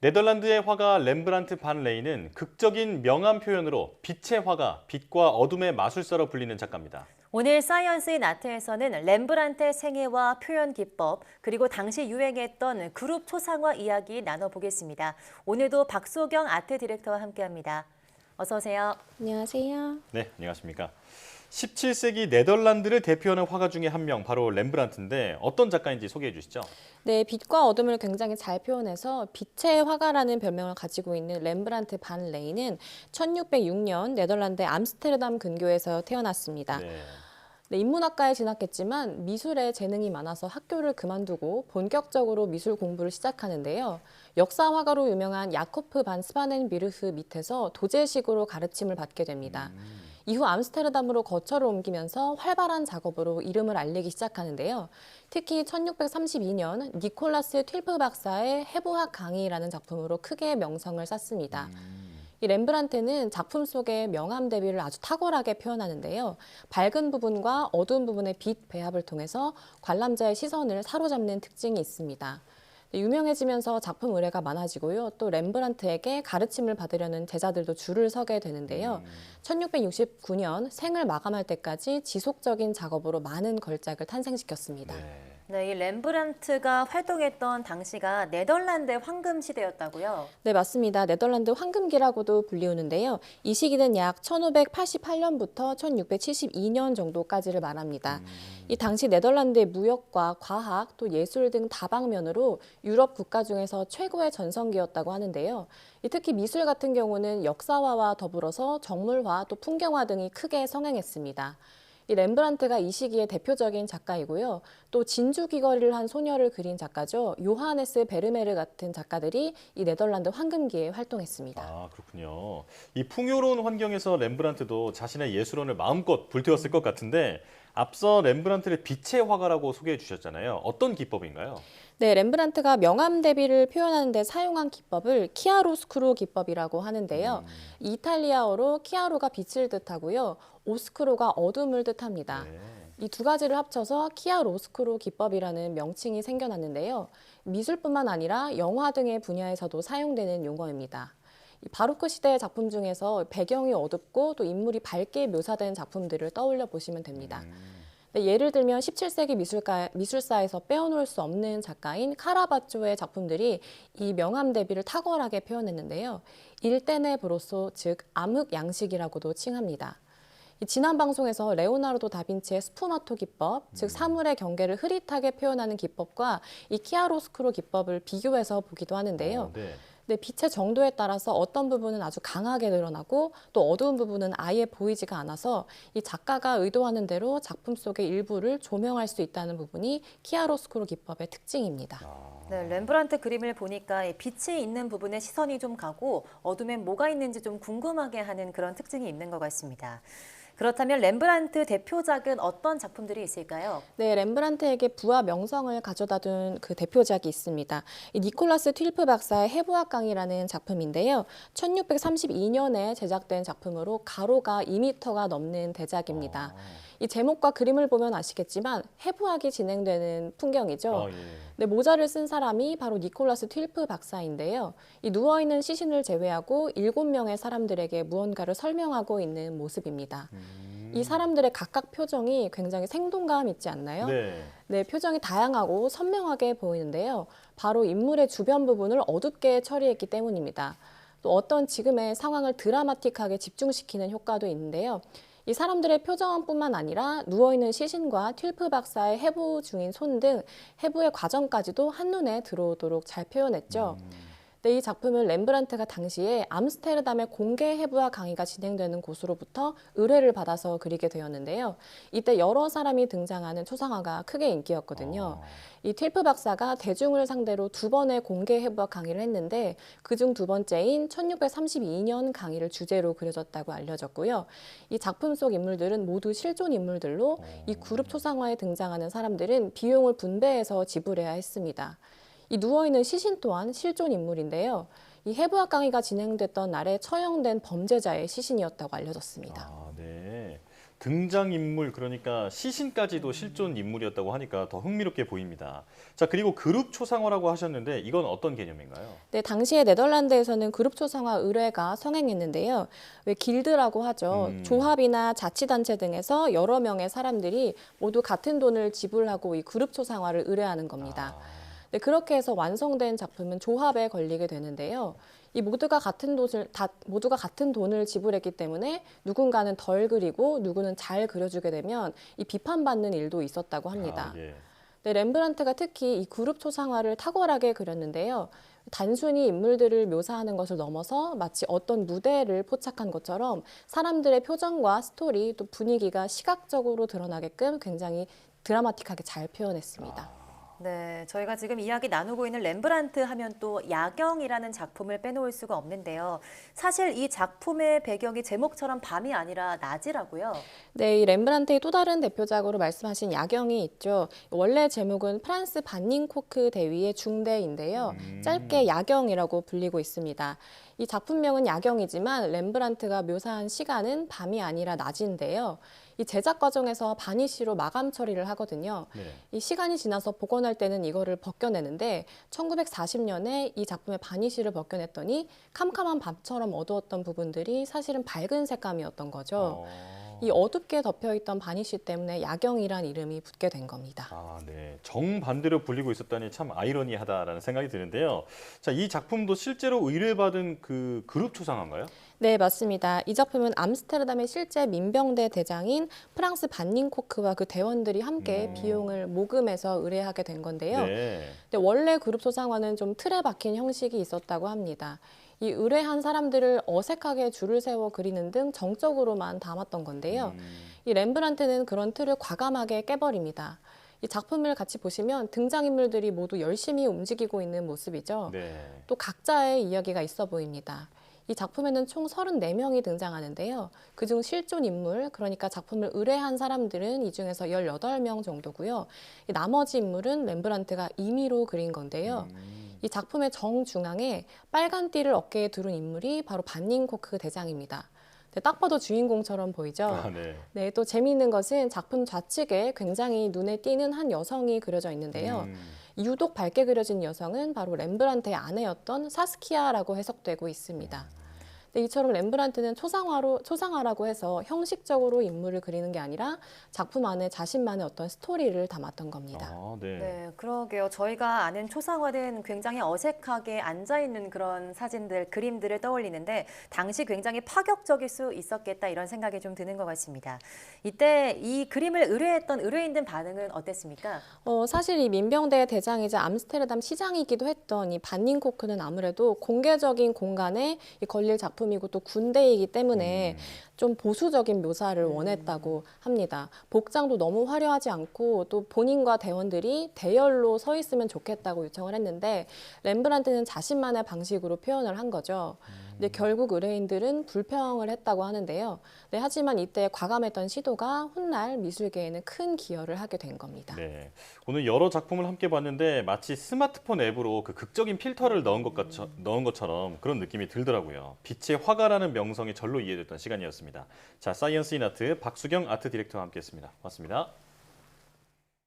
네덜란드의 화가 렘브란트 반 레이는 극적인 명암 표현으로 빛의 화가, 빛과 어둠의 마술사로 불리는 작가입니다. 오늘 사이언스 인 아트에서는 렘브란트의 생애와 표현 기법, 그리고 당시 유행했던 그룹 초상화 이야기 나눠보겠습니다. 오늘도 박소경 아트 디렉터와 함께합니다. 어서 오세요. 안녕하세요. 네, 안녕하십니까. 17세기 네덜란드를 대표하는 화가 중에 한 명, 바로 렘브란트인데 어떤 작가인지 소개해 주시죠. 네, 빛과 어둠을 굉장히 잘 표현해서 빛의 화가라는 별명을 가지고 있는 렘브란트 반 레이는 1606년 네덜란드 암스테르담 근교에서 태어났습니다. 네. 네, 인문학과에 진학했지만 미술에 재능이 많아서 학교를 그만두고 본격적으로 미술 공부를 시작하는데요. 역사 화가로 유명한 야코프 반 스파넨비르흐 밑에서 도제식으로 가르침을 받게 됩니다. 이후 암스테르담으로 거처를 옮기면서 활발한 작업으로 이름을 알리기 시작하는데요. 특히 1632년 니콜라스 튠프 박사의 해부학 강의라는 작품으로 크게 명성을 쌓습니다. 이 렘브란트는 작품 속의 명암 대비를 아주 탁월하게 표현하는데요. 밝은 부분과 어두운 부분의 빛 배합을 통해서 관람자의 시선을 사로잡는 특징이 있습니다. 유명해지면서 작품 의뢰가 많아지고요. 또 렘브란트에게 가르침을 받으려는 제자들도 줄을 서게 되는데요. 1669년 생을 마감할 때까지 지속적인 작업으로 많은 걸작을 탄생시켰습니다. 네, 이 렘브란트가 활동했던 당시가 네덜란드의 황금 시대였다고요? 네, 맞습니다. 네덜란드 황금기라고도 불리우는데요. 이 시기는 약 1588년부터 1672년 정도까지를 말합니다. 이 당시 네덜란드의 무역과 과학, 또 예술 등 다방면으로 유럽 국가 중에서 최고의 전성기였다고 하는데요. 특히 미술 같은 경우는 역사화와 더불어서 정물화, 또 풍경화 등이 크게 성행했습니다. 이 렘브란트가 이 시기의 대표적인 작가이고요. 또 진주 귀걸이를 한 소녀를 그린 작가죠. 요하네스 베르메르 같은 작가들이 이 네덜란드 황금기에 활동했습니다. 아, 그렇군요. 이 풍요로운 환경에서 렘브란트도 자신의 예술원을 마음껏 불태웠을 것 같은데 앞서 렘브란트를 빛의 화가라고 소개해 주셨잖아요. 어떤 기법인가요? 네, 렘브란트가 명암 대비를 표현하는 데 사용한 기법을 키아로스쿠로 기법이라고 하는데요. 이탈리아어로 키아로가 빛을 뜻하고요. 오스쿠로가 어둠을 뜻합니다. 네. 이 두 가지를 합쳐서 키아로스쿠로 기법이라는 명칭이 생겨났는데요. 미술뿐만 아니라 영화 등의 분야에서도 사용되는 용어입니다. 이 바로크 시대의 작품 중에서 배경이 어둡고 또 인물이 밝게 묘사된 작품들을 떠올려 보시면 됩니다. 네, 예를 들면 17세기 미술사에서 빼어놓을 수 없는 작가인 카라바초의 작품들이 이 명암 대비를 탁월하게 표현했는데요. 일대네 브로소, 즉 암흑 양식이라고도 칭합니다. 지난 방송에서 레오나르도 다빈치의 스푸마토 기법, 즉 사물의 경계를 흐릿하게 표현하는 기법과 이 키아로스쿠로 기법을 비교해서 보기도 하는데요. 네. 네, 빛의 정도에 따라서 어떤 부분은 아주 강하게 드러나고 또 어두운 부분은 아예 보이지가 않아서 이 작가가 의도하는 대로 작품 속의 일부를 조명할 수 있다는 부분이 키아로스쿠로 기법의 특징입니다. 네, 렘브란트 그림을 보니까 이 빛이 있는 부분에 시선이 좀 가고 어둠엔 뭐가 있는지 좀 궁금하게 하는 그런 특징이 있는 것 같습니다. 그렇다면 렘브란트 대표작은 어떤 작품들이 있을까요? 네, 렘브란트에게 부와 명성을 가져다둔 그 대표작이 있습니다. 이 니콜라스 튠프 박사의 해부학 강의라는 작품인데요. 1632년에 제작된 작품으로 가로가 2m가 넘는 대작입니다. 이 제목과 그림을 보면 아시겠지만 해부학이 진행되는 풍경이죠. 예. 네, 모자를 쓴 사람이 바로 니콜라스 튠프 박사인데요. 이 누워있는 시신을 제외하고 7명의 사람들에게 무언가를 설명하고 있는 모습입니다. 이 사람들의 각각 표정이 굉장히 생동감 있지 않나요? 네. 네, 표정이 다양하고 선명하게 보이는데요. 바로 인물의 주변 부분을 어둡게 처리했기 때문입니다. 또 어떤 지금의 상황을 드라마틱하게 집중시키는 효과도 있는데요. 이 사람들의 표정뿐만 아니라 누워있는 시신과 튠프 박사의 해부 중인 손 등 해부의 과정까지도 한눈에 들어오도록 잘 표현했죠. 네, 이 작품은 렘브란트가 당시에 암스테르담의 공개 해부학 강의가 진행되는 곳으로부터 의뢰를 받아서 그리게 되었는데요. 이때 여러 사람이 등장하는 초상화가 크게 인기였거든요. 이 튠프 박사가 대중을 상대로 2번의 공개 해부학 강의를 했는데 그중 2번째인 1632년 강의를 주제로 그려졌다고 알려졌고요. 이 작품 속 인물들은 모두 실존 인물들로 이 그룹 초상화에 등장하는 사람들은 비용을 분배해서 지불해야 했습니다. 이 누워있는 시신 또한 실존 인물인데요. 이 해부학 강의가 진행됐던 날에 처형된 범죄자의 시신이었다고 알려졌습니다. 아, 네. 등장인물, 그러니까 시신까지도 실존 인물이었다고 하니까 더 흥미롭게 보입니다. 자, 그리고 그룹 초상화라고 하셨는데 이건 어떤 개념인가요? 네, 당시에 네덜란드에서는 그룹 초상화 의뢰가 성행했는데요. 왜 길드라고 하죠. 조합이나 자치단체 등에서 여러 명의 사람들이 모두 같은 돈을 지불하고 이 그룹 초상화를 의뢰하는 겁니다. 네, 그렇게 해서 완성된 작품은 조합에 걸리게 되는데요. 이 모두가 같은 돈을 지불했기 때문에 누군가는 덜 그리고 누구는 잘 그려주게 되면 이 비판받는 일도 있었다고 합니다. 예. 네, 렘브란트가 특히 이 그룹 초상화를 탁월하게 그렸는데요. 단순히 인물들을 묘사하는 것을 넘어서 마치 어떤 무대를 포착한 것처럼 사람들의 표정과 스토리 또 분위기가 시각적으로 드러나게끔 굉장히 드라마틱하게 잘 표현했습니다. 네, 저희가 지금 이야기 나누고 있는 렘브란트 하면 또 야경이라는 작품을 빼놓을 수가 없는데요. 사실 이 작품의 배경이 제목처럼 밤이 아니라 낮이라고요. 네, 이 렘브란트의 또 다른 대표작으로 말씀하신 야경이 있죠. 원래 제목은 프란스 반닝코크 대위의 중대인데요. 짧게 야경이라고 불리고 있습니다. 이 작품명은 야경이지만 렘브란트가 묘사한 시간은 밤이 아니라 낮인데요. 이 제작 과정에서 바니쉬로 마감 처리를 하거든요. 네. 이 시간이 지나서 복원할 때는 이거를 벗겨내는데 1940년에 이 작품의 바니쉬를 벗겨냈더니 캄캄한 밤처럼 어두웠던 부분들이 사실은 밝은 색감이었던 거죠. 이 어둡게 덮여있던 바니쉬 때문에 야경이란 이름이 붙게 된 겁니다. 아, 네. 정반대로 불리고 있었다니 참 아이러니하다라는 생각이 드는데요. 자, 이 작품도 실제로 의뢰받은 그 그룹 초상화인가요? 네, 맞습니다. 이 작품은 암스테르담의 실제 민병대 대장인 프랑스 반닝코크와 그 대원들이 함께 비용을 모금해서 의뢰하게 된 건데요. 네. 근데 원래 그룹 초상화는 좀 틀에 박힌 형식이 있었다고 합니다. 이 의뢰한 사람들을 어색하게 줄을 세워 그리는 등 정적으로만 담았던 건데요. 이 렘브란트는 그런 틀을 과감하게 깨버립니다. 이 작품을 같이 보시면 등장인물들이 모두 열심히 움직이고 있는 모습이죠. 네. 또 각자의 이야기가 있어 보입니다. 이 작품에는 총 34명이 등장하는데요. 그중 실존 인물, 그러니까 작품을 의뢰한 사람들은 이 중에서 18명 정도고요. 이 나머지 인물은 렘브란트가 임의로 그린 건데요. 이 작품의 정중앙에 빨간 띠를 어깨에 두른 인물이 바로 반닝코크 대장입니다. 네, 딱 봐도 주인공처럼 보이죠? 아, 네. 네, 또 재미있는 것은 작품 좌측에 굉장히 눈에 띄는 한 여성이 그려져 있는데요. 유독 밝게 그려진 여성은 바로 렘브란트의 아내였던 사스키아라고 해석되고 있습니다. 네, 이처럼 렘브란트는 초상화라고 해서 형식적으로 인물을 그리는 게 아니라 작품 안에 자신만의 어떤 스토리를 담았던 겁니다. 아, 네. 네, 그러게요. 저희가 아는 초상화는 굉장히 어색하게 앉아있는 그런 사진들, 그림들을 떠올리는데 당시 굉장히 파격적일 수 있었겠다 이런 생각이 좀 드는 것 같습니다. 이때 이 그림을 의뢰했던 의뢰인들 반응은 어땠습니까? 사실 이 민병대 대장이자 암스테르담 시장이기도 했던 이 반닝코크는 아무래도 공개적인 공간에 걸릴 작품이고 또 군대이기 때문에 좀 보수적인 묘사를 원했다고 합니다. 복장도 너무 화려하지 않고 또 본인과 대원들이 대열로 서 있으면 좋겠다고 요청을 했는데 렘브란트는 자신만의 방식으로 표현을 한 거죠. 근데 결국 의뢰인들은 불평을 했다고 하는데요. 네, 하지만 이때 과감했던 시도가 훗날 미술계에는 큰 기여를 하게 된 겁니다. 네. 오늘 여러 작품을 함께 봤는데 마치 스마트폰 앱으로 그 극적인 필터를 넣은 것처럼 그런 느낌이 들더라고요. 빛의 화가라는 명성이 절로 이해됐던 시간이었습니다. 자, 사이언스 인 아트 박수경 아트 디렉터와 함께했습니다. 고맙습니다.